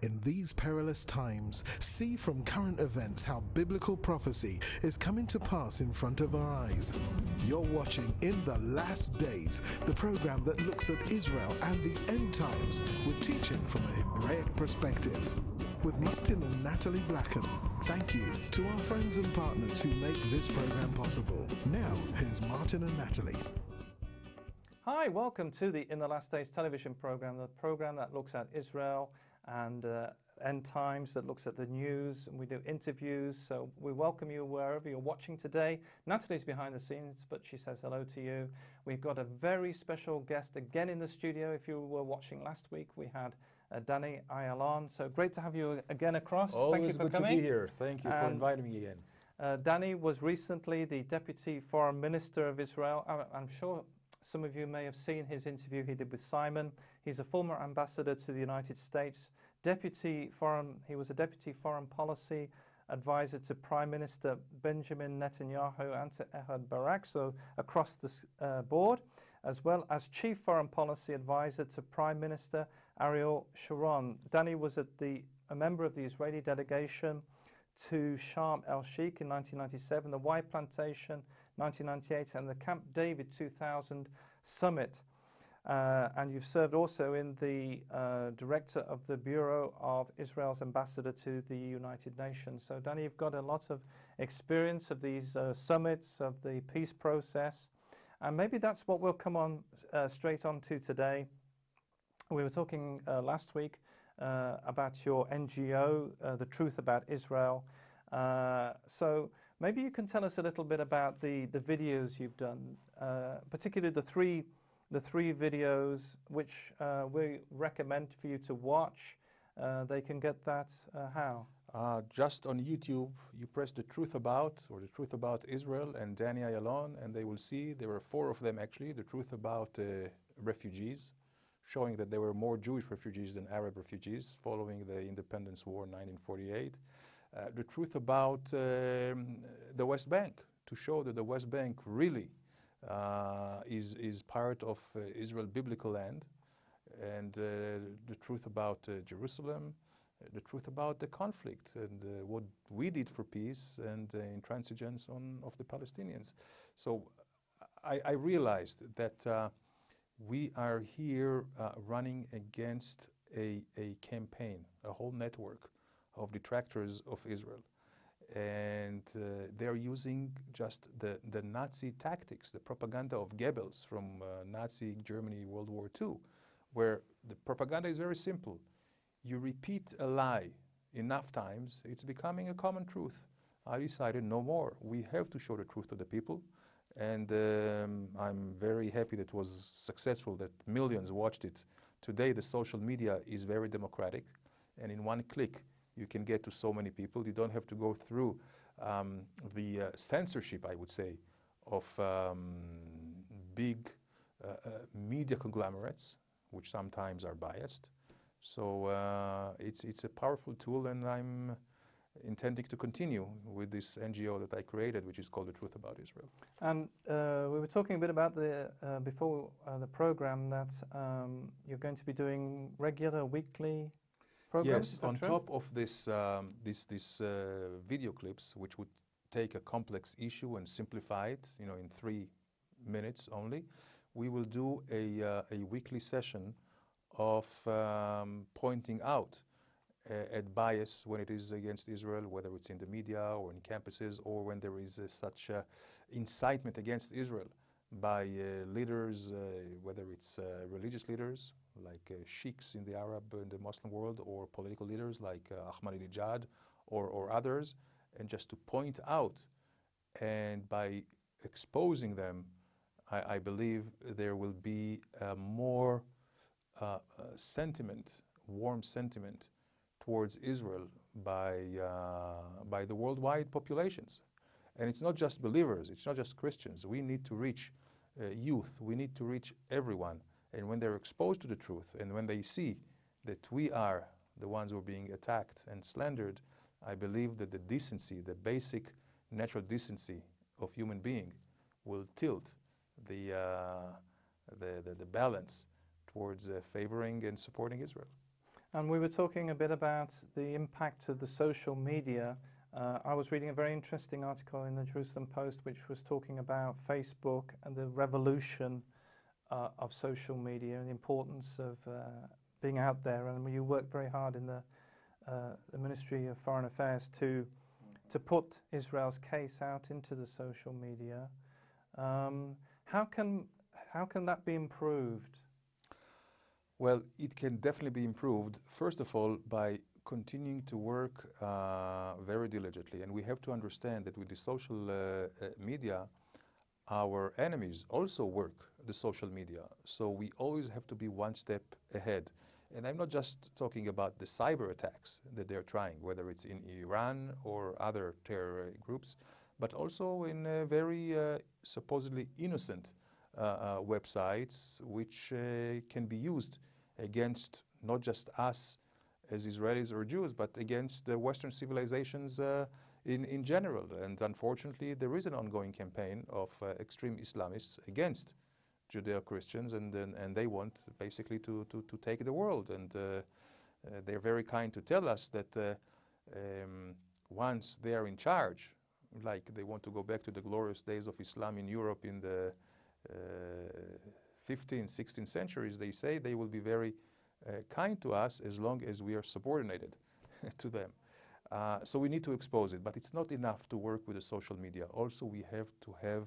In these perilous times, see from current events how biblical prophecy is coming to pass in front of our eyes. You're watching In the Last Days, the program that looks at Israel and the end times with teaching from a Hebraic perspective. With Martin and Natalie Blackham, thank you to our friends and partners who make this program possible. Now, here's Martin and Natalie. Hi, welcome to the In the Last Days television program, the program that looks at Israel and end times, that looks at the news, and we do interviews. So we welcome you wherever you're watching today. Natalie's behind the scenes, but she says hello to you. We've got a very special guest again in the studio. If you were watching last week, we had Danny Ayalon. So great to have you again across. Always Thank you for good coming. To be here. Thank you for inviting me again. Danny was recently the Deputy Foreign Minister of Israel. I'm sure some of you may have seen his interview he did with Simon. He's a former ambassador to the United States. He was a Deputy Foreign Policy Advisor to Prime Minister Benjamin Netanyahu and to Ehud Barak, so across the board, as well as Chief Foreign Policy Advisor to Prime Minister Ariel Sharon. Danny was a member of the Israeli delegation to Sharm el-Sheikh in 1997, the Y Plantation 1998, and the Camp David 2000 Summit. And you've served also in the Director of the Bureau of Israel's Ambassador to the United Nations. So Danny, you've got a lot of experience of these summits, of the peace process, and maybe that's what we'll come on straight on to today. We were talking last week about your NGO, The Truth About Israel. So maybe you can tell us a little bit about the videos you've done, particularly the three videos which we recommend for you to watch. They can get that how? Just on YouTube, you press The Truth About, or The Truth About Israel and Danny Ayalon, and they will see there were 4 of them actually. The Truth About refugees, showing that there were more Jewish refugees than Arab refugees following the independence war in 1948. The Truth About the West Bank, to show that the West Bank really is part of Israel biblical land, and the truth about Jerusalem, the truth about the conflict, and what we did for peace and intransigence of the Palestinians. So I realized that we are here running against a campaign, a whole network of detractors of Israel. And they're using just the Nazi tactics, the propaganda of Goebbels from Nazi Germany, World War II, where the propaganda is very simple. You repeat a lie enough times, it's becoming a common truth. I decided no more. We have to show the truth to the people. And I'm very happy that it was successful, that millions watched it. Today the social media is very democratic, and in one click you can get to so many people. You don't have to go through the censorship, I would say, of big media conglomerates, which sometimes are biased. So it's a powerful tool, and I'm intending to continue with this NGO that I created, which is called The Truth About Israel. And we were talking a bit about before the program that you're going to be doing regular weekly programs. Yes, on top of this video clips, which would take a complex issue and simplify it, in 3 minutes only, we will do a weekly session of pointing out at bias when it is against Israel, whether it's in the media or in campuses, or when there is such incitement against Israel by leaders, whether it's religious leaders like sheikhs in the Arab and the Muslim world, or political leaders like Ahmadinejad or others, and just to point out, and by exposing them, I believe there will be more warm sentiment towards Israel by the worldwide populations. And it's not just believers, it's not just Christians. We need to reach youth, we need to reach everyone. And when they're exposed to the truth, and when they see that we are the ones who are being attacked and slandered, I believe that the decency, the basic natural decency of human being will tilt the balance towards favoring and supporting Israel. And we were talking a bit about the impact of the social media. I was reading a very interesting article in the Jerusalem Post which was talking about Facebook and the revolution of social media and the importance of being out there. And you work very hard in the Ministry of Foreign Affairs to put Israel's case out into the social media. How can that be improved? Well, it can definitely be improved, first of all, by continuing to work very diligently. And we have to understand that with the social media, our enemies also work the social media. So we always have to be one step ahead. And I'm not just talking about the cyber attacks that they're trying, whether it's in Iran or other terror groups, but also in very supposedly innocent websites which can be used against not just us as Israelis or Jews, but against the Western civilizations in general. And unfortunately, there is an ongoing campaign of extreme Islamists against Judeo-Christians, and they want basically to take the world. And they're very kind to tell us that once they are in charge, like they want to go back to the glorious days of Islam in Europe in the 15th, 16th centuries, they say they will be very kind to us as long as we are subordinated to them. So we need to expose it, but it's not enough to work with the social media. Also, we have to have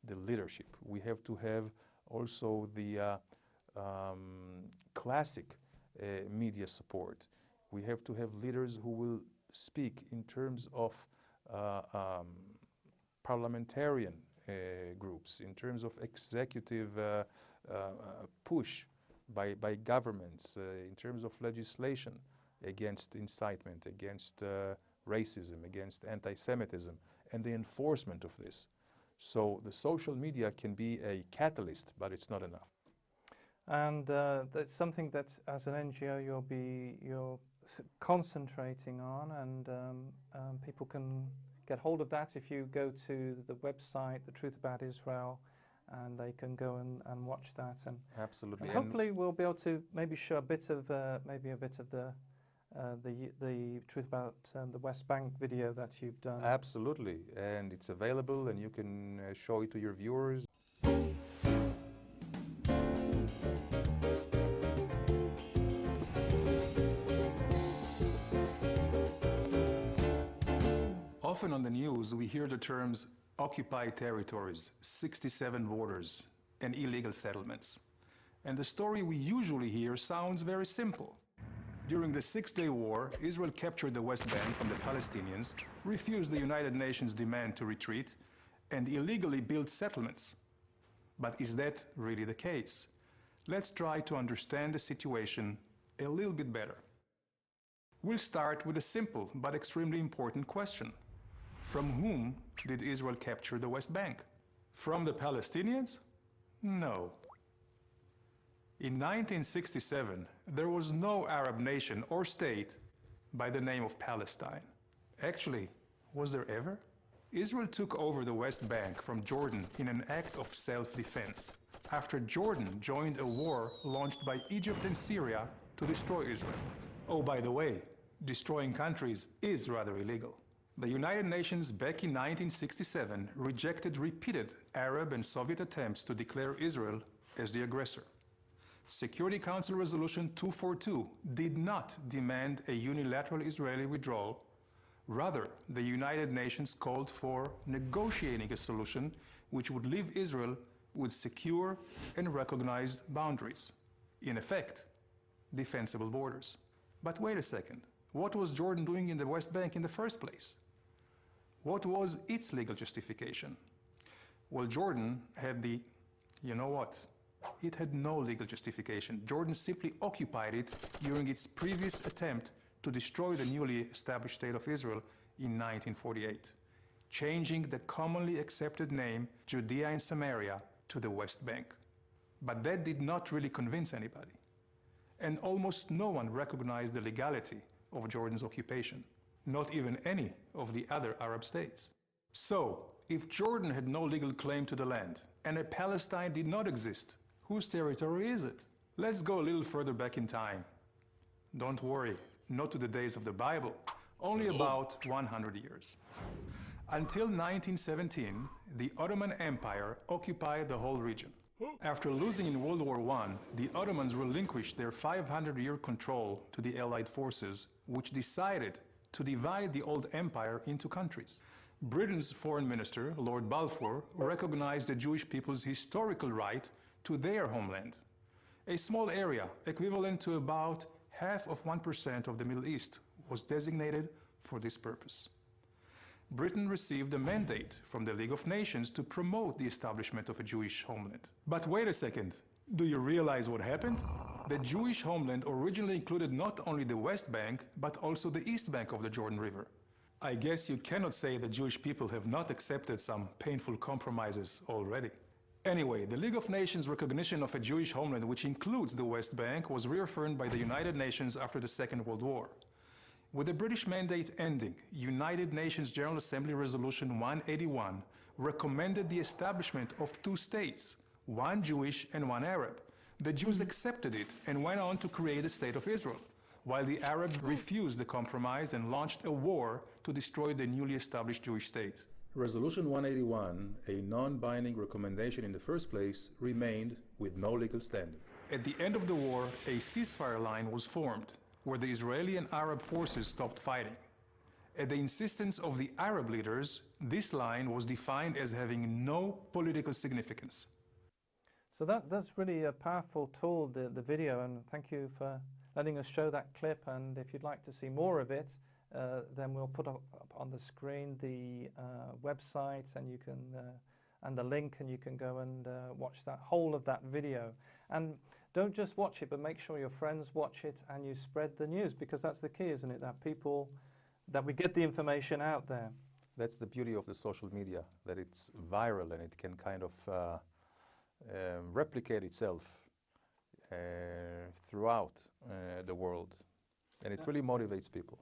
the leadership. We have to have also the classic media support. We have to have leaders who will speak in terms of parliamentarian groups, in terms of executive push by governments, in terms of legislation against incitement, against racism, against anti-Semitism, and the enforcement of this. So the social media can be a catalyst, but it's not enough. And that's something that, as an NGO, you're concentrating on, and people can get hold of that if you go to the website, The Truth About Israel, and they can go and watch that. And absolutely. And hopefully, we'll be able to maybe show a bit of the Truth About the West Bank video that you've done. Absolutely, and it's available, and you can show it to your viewers. Often on the news, we hear the terms occupied territories, 67 borders, and illegal settlements. And the story we usually hear sounds very simple. During the Six-Day War, Israel captured the West Bank from the Palestinians, refused the United Nations' demand to retreat, and illegally built settlements. But is that really the case? Let's try to understand the situation a little bit better. We'll start with a simple but extremely important question. From whom did Israel capture the West Bank? From the Palestinians? No. In 1967, there was no Arab nation or state by the name of Palestine. Actually, was there ever? Israel took over the West Bank from Jordan in an act of self-defense, after Jordan joined a war launched by Egypt and Syria to destroy Israel. Oh, by the way, destroying countries is rather illegal. The United Nations back in 1967 rejected repeated Arab and Soviet attempts to declare Israel as the aggressor. Security Council Resolution 242 did not demand a unilateral Israeli withdrawal. Rather, the United Nations called for negotiating a solution which would leave Israel with secure and recognized boundaries. In effect, defensible borders. But wait a second, what was Jordan doing in the West Bank in the first place? What was its legal justification? Well, Jordan had the, you know what? It had no legal justification. Jordan simply occupied it during its previous attempt to destroy the newly established State of Israel in 1948, changing the commonly accepted name Judea and Samaria to the West Bank. But that did not really convince anybody. And almost no one recognized the legality of Jordan's occupation, not even any of the other Arab states. So, if Jordan had no legal claim to the land, and a Palestine did not exist, whose territory is it? Let's go a little further back in time. Don't worry, not to the days of the Bible, only about 100 years. Until 1917, the Ottoman Empire occupied the whole region. After losing in World War I, the Ottomans relinquished their 500-year control to the Allied forces, which decided to divide the old empire into countries. Britain's foreign minister, Lord Balfour, recognized the Jewish people's historical right to their homeland. A small area, equivalent to about half of 1% of the Middle East, was designated for this purpose. Britain received a mandate from the League of Nations to promote the establishment of a Jewish homeland. But wait a second, do you realize what happened? The Jewish homeland originally included not only the West Bank, but also the East Bank of the Jordan River. I guess you cannot say the Jewish people have not accepted some painful compromises already. Anyway, the League of Nations recognition of a Jewish homeland, which includes the West Bank, was reaffirmed by the United Nations after the Second World War. With the British mandate ending, United Nations General Assembly Resolution 181 recommended the establishment of two states, one Jewish and one Arab. The Jews accepted it and went on to create the State of Israel, while the Arabs refused the compromise and launched a war to destroy the newly established Jewish state. Resolution 181, a non-binding recommendation in the first place, remained with no legal standing. At the end of the war, a ceasefire line was formed, where the Israeli and Arab forces stopped fighting. At the insistence of the Arab leaders, this line was defined as having no political significance. So that's really a powerful tool, the video, and thank you for letting us show that clip. And if you'd like to see more of it, then we'll put up on the screen the website and you can and the link, and you can go and watch that whole of that video. And don't just watch it, but make sure your friends watch it and you spread the news, because that's the key, isn't it? That we get the information out there. That's the beauty of the social media, that it's viral and it can kind of replicate itself throughout the world, and it really motivates people.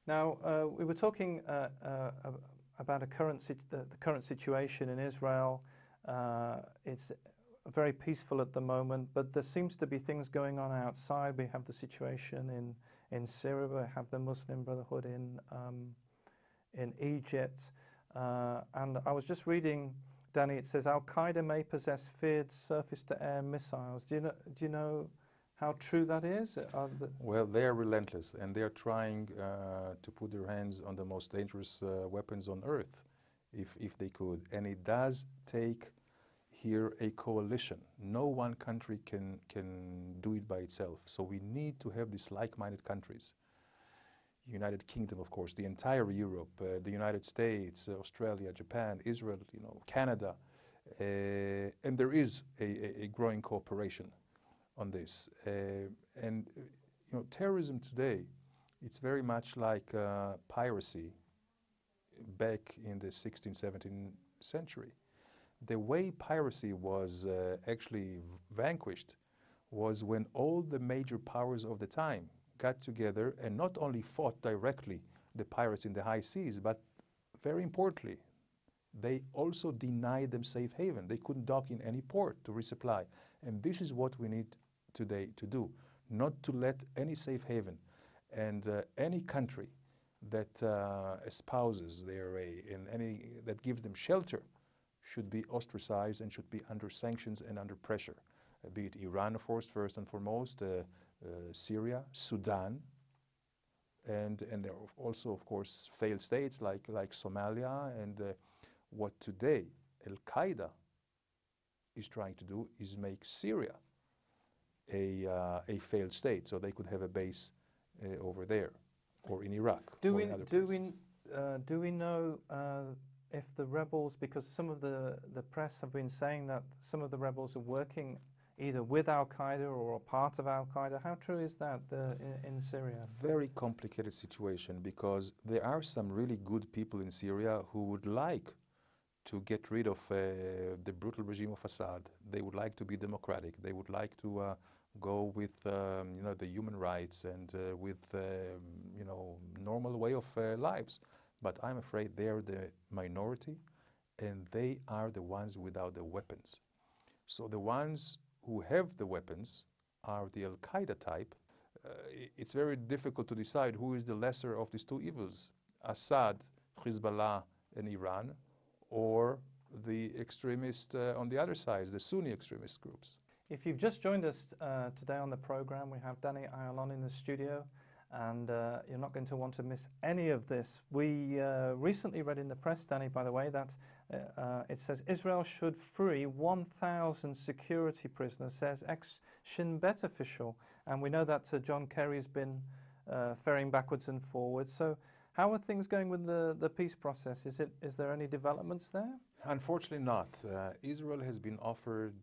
Now, we were talking about the current situation in Israel. It's very peaceful at the moment, but there seems to be things going on outside. We have the situation in Syria. We have the Muslim Brotherhood in Egypt, and I was just reading, Danny. It says Al-Qaeda may possess feared surface-to-air missiles. Do you know how true that is? Well, they are relentless, and they are trying to put their hands on the most dangerous weapons on earth, if they could. And it does take here a coalition. No one country can do it by itself. So we need to have these like-minded countries. United Kingdom, of course, the entire Europe, the United States, Australia, Japan, Israel, Canada, and there is a growing cooperation on this. And terrorism today, it's very much like piracy back in the 16th, 17th century. The way piracy was actually vanquished was when all the major powers of the time got together and not only fought directly the pirates in the high seas, but very importantly, they also denied them safe haven. They couldn't dock in any port to resupply. And this is what we need today to do, not to let any safe haven. And any country that espouses their way and any that gives them shelter should be ostracized and should be under sanctions and under pressure, be it Iran, of course, first and foremost, Syria, Sudan, and there are also, of course, failed states like Somalia. And what today Al-Qaeda is trying to do is make Syria a failed state, so they could have a base over there or in Iraq. Do we know if the rebels, because some of the press have been saying that some of the rebels are working either with Al-Qaeda or a part of Al-Qaeda. How true is that in Syria? Very complicated situation, because there are some really good people in Syria who would like to get rid of the brutal regime of Assad. They would like to be democratic. They would like to go with the human rights and with normal way of lives. But I'm afraid they are the minority, and they are the ones without the weapons. So the ones who have the weapons are the Al-Qaeda type, it's very difficult to decide who is the lesser of these two evils, Assad, Hezbollah, and Iran, or the extremists on the other side, the Sunni extremist groups. If you've just joined us today on the program, we have Danny Ayalon in the studio, and you're not going to want to miss any of this. We recently read in the press, Danny, by the way, that it says Israel should free 1,000 security prisoners, says ex-Shin Bet official. And we know that John Kerry's been ferrying backwards and forwards. So how are things going with the peace process? Is there any developments there? Unfortunately not. Israel has been offered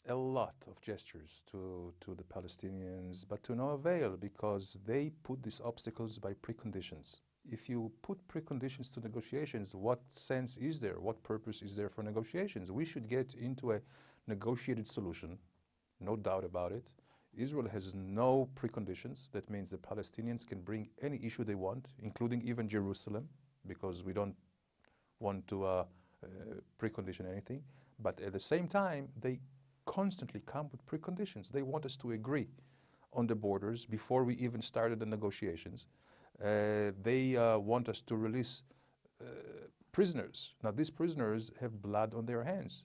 a lot of gestures to the Palestinians, but to no avail, because they put these obstacles by preconditions. If you put preconditions to negotiations, what sense is there? What purpose is there for negotiations? We should get into a negotiated solution, no doubt about it. Israel has no preconditions. That means the Palestinians can bring any issue they want, including even Jerusalem, because we don't want to precondition anything. But at the same time, they constantly come with preconditions. They want us to agree on the borders before we even started the negotiations. They want us to release prisoners. Now, these prisoners have blood on their hands.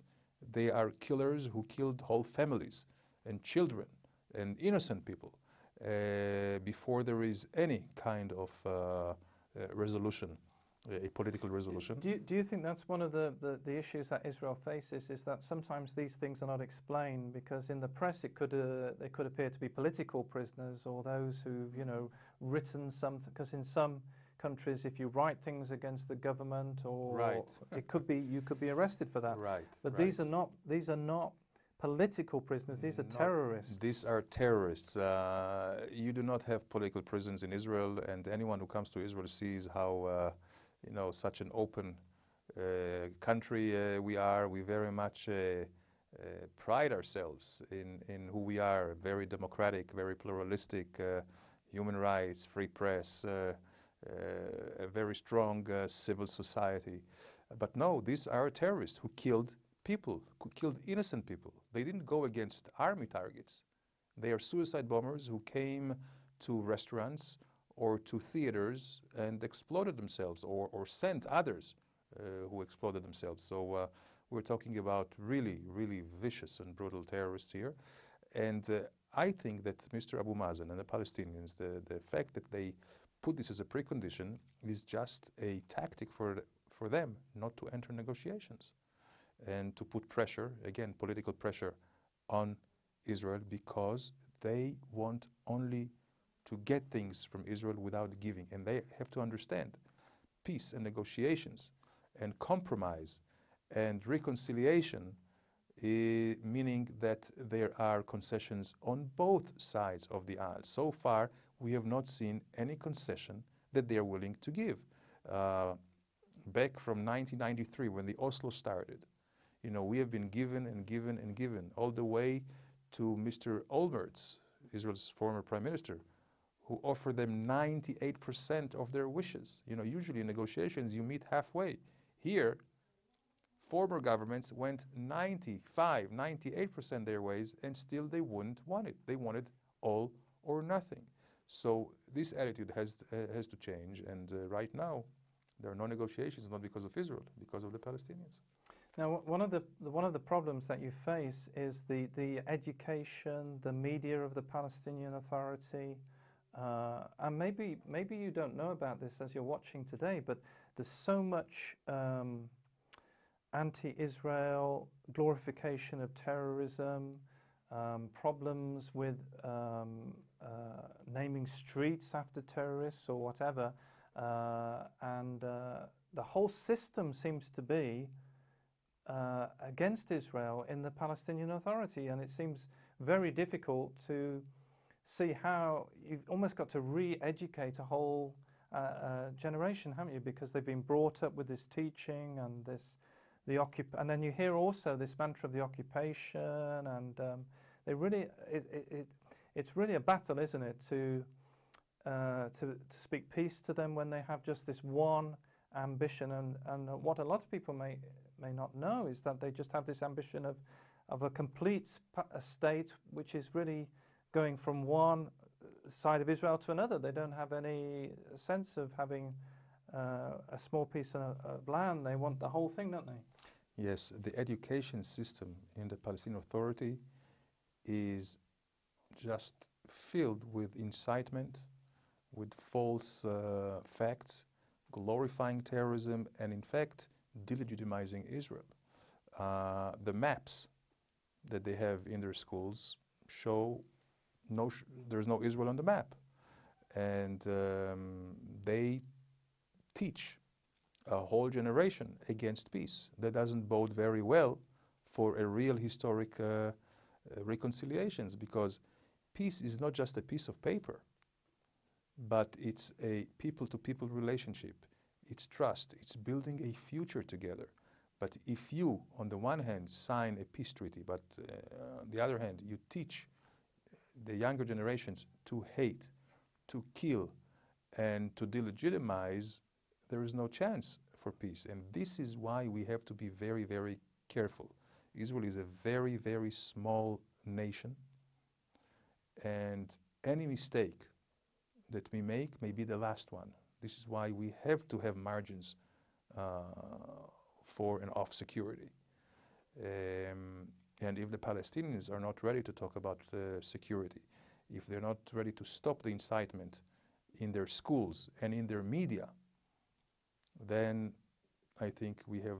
They are killers who killed whole families and children and innocent people before there is any kind of resolution, a political resolution. Do you think that's one of the issues that Israel faces, is that sometimes these things are not explained, because in the press they could appear to be political prisoners, or those who've, you know, written something, because in some countries if you write things against the government, or right. it could be, you could be arrested for that. Right. But right. these are not political prisoners, these are terrorists. These are terrorists. You do not have political prisons in Israel, and anyone who comes to Israel sees how you know, such an open country we are. We very much pride ourselves in who we are, very democratic, very pluralistic, human rights, free press, a very strong civil society. But no, these are terrorists who killed people, who killed innocent people. They didn't go against army targets. They are suicide bombers who came to restaurants or to theaters and exploded themselves, or sent others who exploded themselves. So we're talking about really, really vicious and brutal terrorists here. And I think that Mr. Abu Mazen and the Palestinians, the fact that they put this as a precondition is just a tactic for them not to enter negotiations and to put pressure, again, political pressure on Israel, because they want only to get things from Israel without giving. And they have to understand peace and negotiations and compromise and reconciliation, meaning that there are concessions on both sides of the aisle. So far, we have not seen any concession that they are willing to give. Back from 1993, when the Oslo started, you know, we have been given and given and given, all the way to Mr. Olmert, Israel's former prime minister, who offered them 98% of their wishes. You know, usually in negotiations you meet halfway. Here, former governments went 95, 98% their ways, and still they wouldn't want it. They wanted all or nothing. So this attitude has to change, and right now there are no negotiations, not because of Israel, because of the Palestinians. Now, one of the problems that you face is the education, the media of the Palestinian Authority. And maybe you don't know about this as you're watching today, but there's so much anti-Israel, glorification of terrorism, problems with naming streets after terrorists or whatever, and the whole system seems to be against Israel in the Palestinian Authority, and it seems very difficult to see how you've almost got to re-educate a whole generation, haven't you? Because they've been brought up with this teaching and and then you hear also this mantra of the occupation, and they really, it's really a battle, isn't it, to speak peace to them when they have just this one ambition. And what a lot of people may not know is that they just have this ambition of a complete state which is really going from one side of Israel to another. They don't have any sense of having a small piece of land. They want the whole thing, don't they? Yes, the education system in the Palestinian Authority is just filled with incitement, with false facts, glorifying terrorism, and in fact delegitimizing Israel. The maps that they have in their schools show there's no Israel on the map, and they teach a whole generation against peace. That doesn't bode very well for a real historic reconciliations, because peace is not just a piece of paper, but it's a people-to-people relationship. It's trust. It's building a future together. But if you, on the one hand, sign a peace treaty, but on the other hand, you teach the younger generations to hate, to kill, and to delegitimize, there is no chance for peace. And this is why we have to be very, very careful. Israel is a very, very small nation, and any mistake that we make may be the last one. This is why we have to have margins for and of security. And if the Palestinians are not ready to talk about security, if they're not ready to stop the incitement in their schools and in their media, then I think we have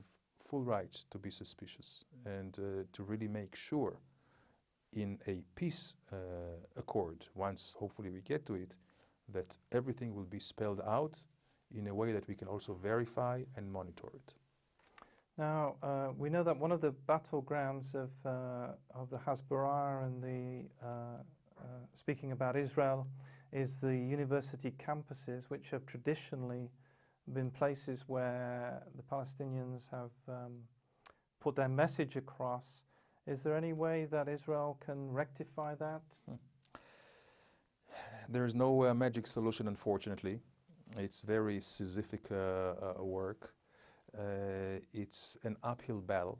full rights to be suspicious and to really make sure in a peace accord, once hopefully we get to it, that everything will be spelled out in a way that we can also verify and monitor it. Now, we know that one of the battlegrounds of the Hasbara and speaking about Israel, is the university campuses, which have traditionally been places where the Palestinians have put their message across. Is there any way that Israel can rectify that? There is no magic solution, unfortunately. It's very Sisyphic work. It's an uphill battle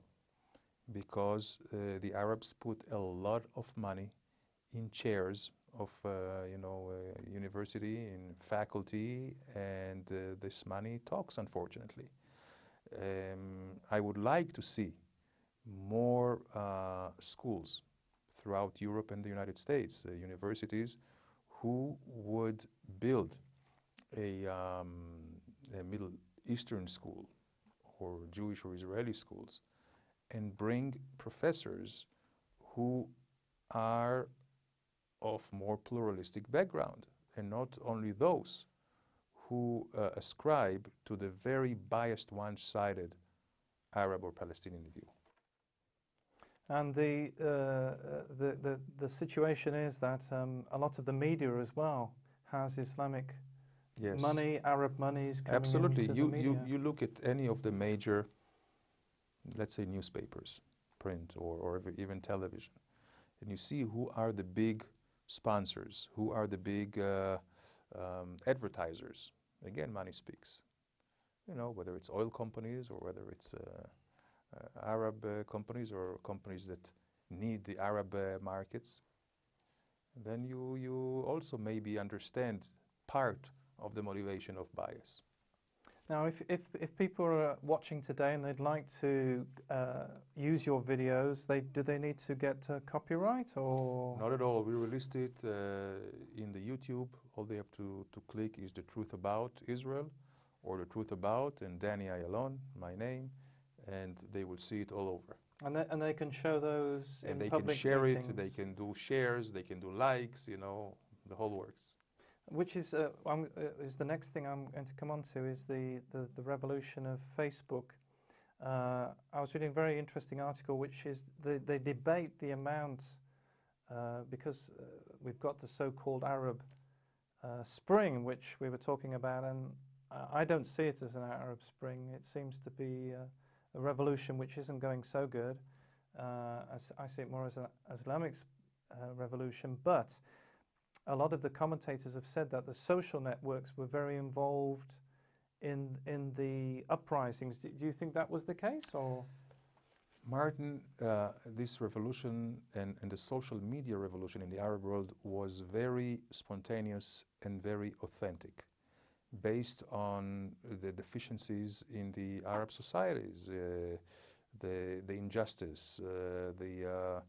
because the Arabs put a lot of money in chairs of university, in faculty, and this money talks, unfortunately. I would like to see more schools throughout Europe and the United States, universities who would build a Middle Eastern school or Jewish or Israeli schools and bring professors who are of more pluralistic background, and not only those who ascribe to the very biased, one-sided Arab or Palestinian view. And the situation is that a lot of the media as well has Islamic money, Arab monies coming Absolutely. into the media. You look at any of the major, let's say, newspapers, print or even television, and you see who are the big sponsors, who are the big advertisers. Again, money speaks. You know, whether it's oil companies or whether it's Arab companies or companies that need the Arab markets, then you also maybe understand part of the motivation of bias. Now, if people are watching today and they'd like to use your videos, do they need to get copyright or? Not at all. We released it in the YouTube. All they have to click is the truth about Israel or the truth about and Danny Ayalon, my name, and they will see it all over. And they can show those in public public meetings. And they can share meetings. it, they can do shares, they can do likes, you know, the whole works. Which is the next thing I'm going to come on to, is the revolution of Facebook. I was reading a very interesting article, which is they debate the amount, because we've got the so-called Arab Spring, which we were talking about, and I don't see it as an Arab Spring. It seems to be a revolution which isn't going so good. I see it more as an Islamic revolution, but a lot of the commentators have said that the social networks were very involved in the uprisings. Do you think that was the case, or? Martin, this revolution and the social media revolution in the Arab world was very spontaneous and very authentic, based on the deficiencies in the Arab societies, the injustice, the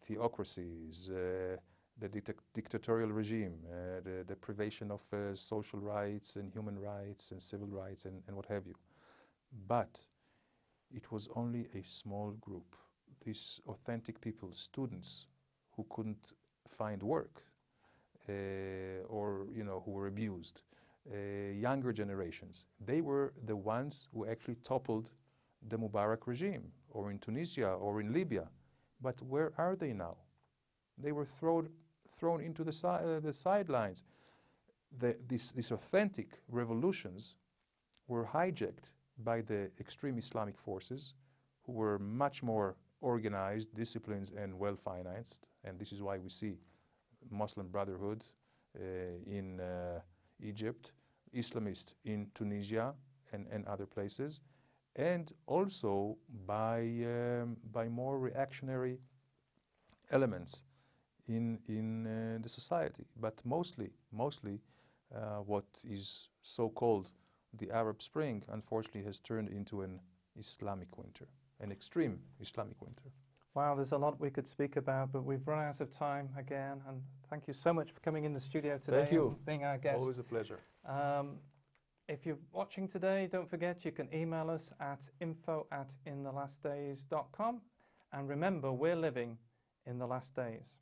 theocracies, the dictatorial regime, the deprivation of social rights and human rights and civil rights and what have you. But it was only a small group. These authentic people, students who couldn't find work, or who were abused, younger generations. They were the ones who actually toppled the Mubarak regime, or in Tunisia, or in Libya. But where are they now? They were thrown into the sidelines. These authentic revolutions were hijacked by the extreme Islamic forces, who were much more organized, disciplined, and well-financed. And this is why we see Muslim Brotherhood in Egypt, Islamist in Tunisia and other places, and also by more reactionary elements in the society. But mostly what is so-called the Arab Spring, unfortunately, has turned into an Islamic winter, an extreme Islamic winter. Wow, there's a lot we could speak about, but we've run out of time again. And thank you so much for coming in the studio today. Thank you. And being our guest. Always a pleasure. If you're watching today, don't forget you can email us at info@inthelastdays.com. And remember, we're living in the last days.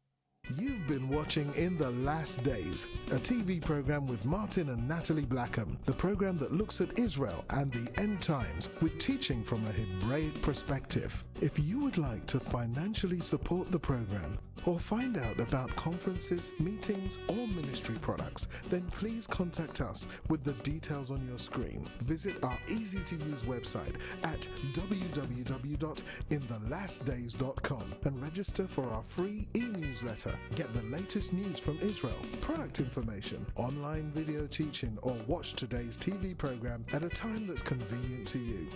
You've been watching In the Last Days, a TV program with Martin and Natalie Blackham, the program that looks at Israel and the end times with teaching from a Hebraic perspective. If you would like to financially support the program or find out about conferences, meetings or ministry products, then please contact us with the details on your screen. Visit our easy-to-use website at www.inthelastdays.com and register for our free e-newsletter. Get the latest news from Israel, product information, online video teaching, or watch today's TV program at a time that's convenient to you.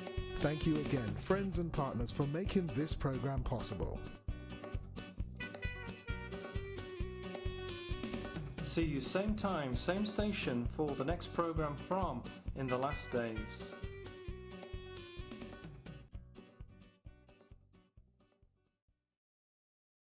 Thank you again, friends and partners, for making this program possible. See you same time, same station for the next program from In the Last Days.